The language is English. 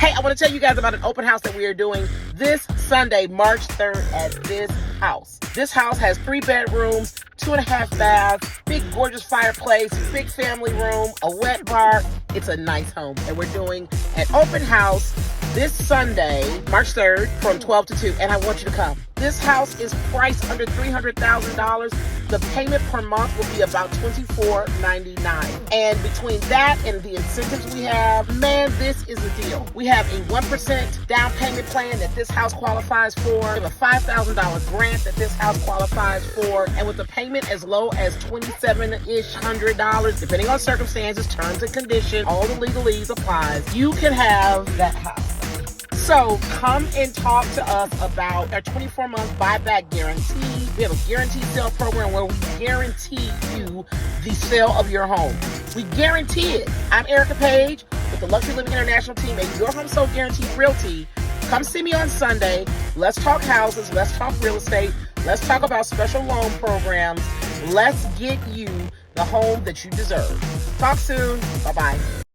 Hey, I want to tell you guys about an open house that we are doing this Sunday, March 3rd at this house. This house has 3 bedrooms, 2.5 baths, big gorgeous fireplace, big family room, a wet bar. It's a nice home. And we're doing an open house this Sunday, March 3rd from 12 to 2. And I want you to come. This house is priced under $300,000. The payment per month will be about $24.99. And between that and the incentives we have, man, this is a deal. We have a 1% down payment plan that this house qualifies for. We have a $5,000 grant that this house qualifies for. And with a payment as low as $2,700, depending on circumstances, terms and conditions, all the legalese applies, you can have that house. So come and talk to us about our 24-month buyback guarantee. We have a guaranteed sale program where we guarantee you the sale of your home. We guarantee it. I'm Erica Page with the Luxury Living International team at Your Home Sold Guaranteed Realty. Come see me on Sunday. Let's talk houses. Let's talk real estate. Let's talk about special loan programs. Let's get you the home that you deserve. Talk soon. Bye-bye.